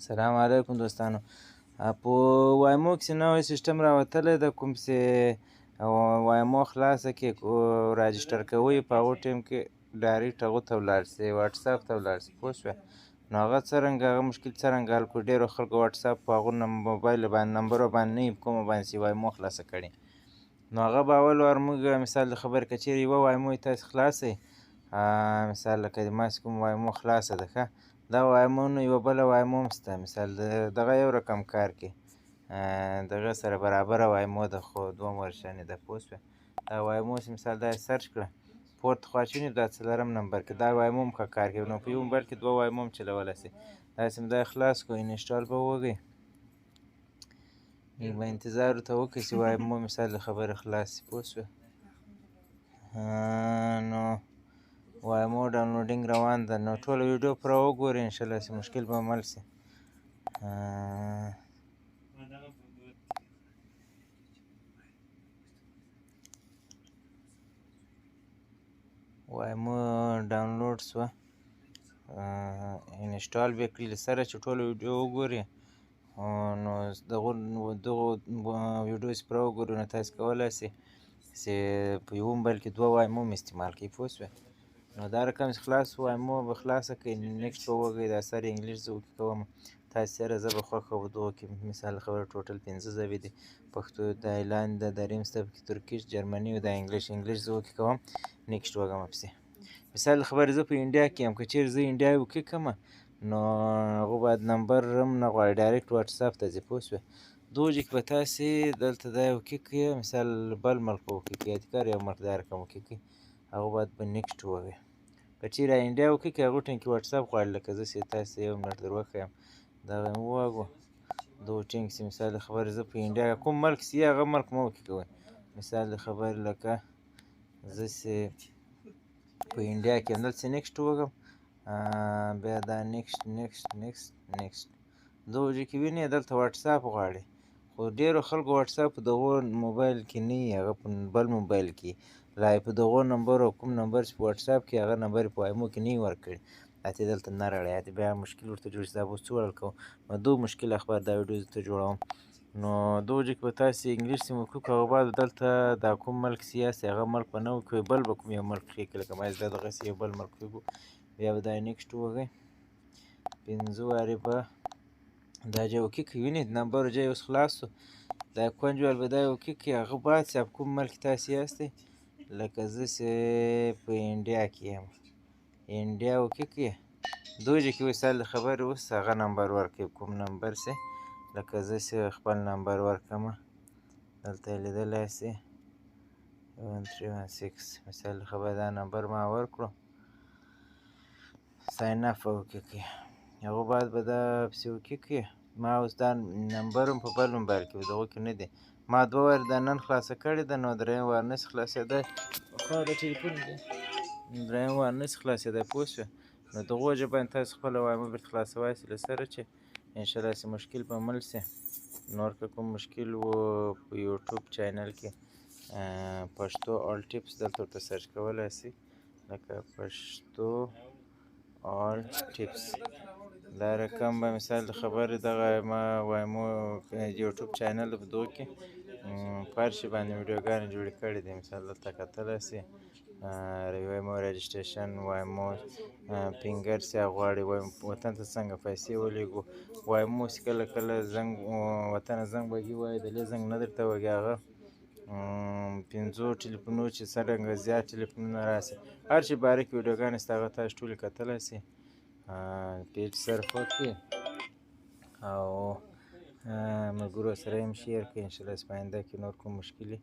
سلام علیکم دوستانو. په وایمو کښې نوی سیسټم راوتلی ده، کوم چې وایمو خلاصه کړې راجسټر کوئ په هغو ټایم کې ډایرکټ هغو ته ولاړ شئ، واټساپ ته ولاړ شئ. پوه شوې؟ نو هغه څرنګه هغه مشکل څرنګه حل کړو. ډېرو خلکو واټساپ په هغو موبایل باندې نمبرو باندې نه وي په کومه باندې چې وایمو خلاصه کړې. نو هغه به اول وار موږ مثال د خبرې که چېرې یوه وایمو یې تاسې خلاصئ، مثال لکه زما چې کوم وایمو خلاصه ده ښه، دا وایمو نه یوه بله وایمو هم شته، مثال د دغه یو رقم کار کوي، دغه سره برابره وایمو ده خو دوه ورشانې ده. پوه شوې؟ دا وایمو چې مثال دا یې سرچ کړه پورته خوا چې ونیو دا 4 نمبر کې دا وایمو هم ښه کار کوي. نو په یو موبایل کې 2 وایمو هم چلولی شئ. داسې مو دا خلاص کړو، انسټال به ووهئ، لږ به انتظار ورته وکړئ چې وایمو مثال د خبرې خلاص شي. پوه شوې؟ نو وایمو ډاونلوډینګ روان ده، نو ټوله ویډیو پوره وګورئ، انشاءالله چې مشکل به حل شي. وایمو ډاونلوډ شوه، انسټال به یې کړي، له سره چې ټوله ویډیو وګورئ. نو دغو ویډیو چې پوره وګورئ نو تاسې کولی شئ چې په یوه موبایل کې 2 وایمو هم استعمال کړئ. پوه شوې؟ نو دا رقم چې خلاص شو وایمو به خلاصه کړئ، نیکسټ به ووهئ. دا سر انګلیش زه اوکې کوم، تاسې سره زه به خوښه وه دغو کې مثال د خبرې ټوټل 5 ژبې دي، پښتو د ایرلند ده، دریم سته پکې ترکیش، جرمني او دا انګلیش زه اوکې کوم، نیکسټ وږم پسې. مثال د خبرې زه په انډیا کې یم، که چېرې زه انډیا اوکې کړمه نو هغو باید نمبر هم نه غواړي، ډایرکټ واټساپ ته ځي. پوه شوې؟ دغو کې به تاسې دلته دا اوکې کړئ، مثال بل ملک به اوکې کړئ، اتکار یو ملک دا رقم اوکې کړئ، هغو باید به نیکسټ ووهئ. که چېرې انډیا اوکې کړئ هغو ټایم کې واټساپ غواړي، لکه زه چې تاسې ته یو منټ در وښیم، دغه مې وواږو. دغو ټایم کې چې مثال د خبرې زه په انډیا کوم ملک چې هغه ملک مه اوکې کوئ. مثال د خبرې لکه زه چې په انډیا کې یم، دلته چې نیکسټ ووږم، بیا دا نیکسټ دغو ځای کې وینئ دلته واټساپ غواړي، خو ډېرو خلکو واټساپ په دغو موبایل کې نه وي، هغه په بل موبایل کې لا یې په دغو نمبرو کوم نمبر چې په واټساپ کې هغه نمبر یې په وایمو کې نه وي ورکړي، اتې دلته نه راړی، اتې بیا مشکل ورته جوړ شي. دا به اوس څه ډول کوو؟ نو دغو مشکل اخبار دا ویډیو درته جوړوم. نو دغو ځای کې به تاسې انګلیش سیم وکړو، که هغه بعد دلته دا کوم ملک چې یاستئ هغه ملک به نه وکړئ، بل به کوم یو ملک کښېږدئ، لکه ما چې دا دغسې یو بل ملک کېږدو، بیا به دا نیکسټ ووهئ، 5 وارې به دا ځای اوکې کړئ. وینئ د نمبرو ځای اوس خلاص شو، دا کونج وال به دا اوکې کړئ، هغه بعد چې په کوم ملک تاسې یاستئ، لکه زه چې په انډیا کې یم، انډیا اوکې کړئ، دغو ځای کې مثال د خبرې اوس هغه نمبر ورکړئ، کوم نمبر چې لکه زه چې خپل نمبر ورکړمه، دلته یې لیدلی شئ 1316، مثال د خبرې دا نمبر ما ورکړو، ساین اپ اوکې کړئ، هغو بعد به دا پسې اوکې کړئ. ما اوس دا نمبر هم په بل موبایل کې و، دغو کې نه دی، ما 2 وارې دا نن خلاصه کړې ده، نو درېیم وار نشي خلاصېدی، خوا د ټلیفون درېیم وار نشي خلاصېدی. پوه شوې؟ نو دغو ژبه باندې تاسو خپله وایمو بېرته خلاصولی شئ، له سره چې انشاءالله چې مشکل به حل شي. نور که کوم مشکل و په یوټیوب چینل کې پښتو آل ټیپس دلته ورته سرچ کولی شئ، لکه پښتو آل ټیپس، دا رقم به مثال د خبرې دغه ما وایمو یوټیوب چینل ده، په دغو کې په هر شي باندې ویډیوګانې جوړې کړي دي، مثال دلته کتلی شئ، وایمو رجسټریشن، وایمو فینګر چې هغه غواړي، وطن ته څنګه پیسې ولېږو، وایمو چې کله کله زنګ وطنه زنګ وهي وایي دلې زنګ نه درته وهي، هغه 5 ټلیفونو چې څرنګه زیات ټلیفونونه راشي، هر شي باره کې ویډیوګانې شته، هغه تاسو ټولې کتلی شئ، پیج سرف وکړئ او ملګرو سره یې هم شیر کړئ، انشاءالله چې په آینده کې نور کوم مشکل وي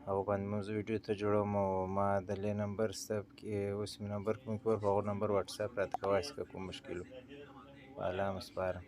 هغو باندې مو زه ویډیو ته جوړوم، او ما دلې نمبر شته پکې، اوس مې نمبر کوم کې ور په هغو نمبر واټساپ راته کولی شئ که کوم مشکل و، په الله مو سپارم.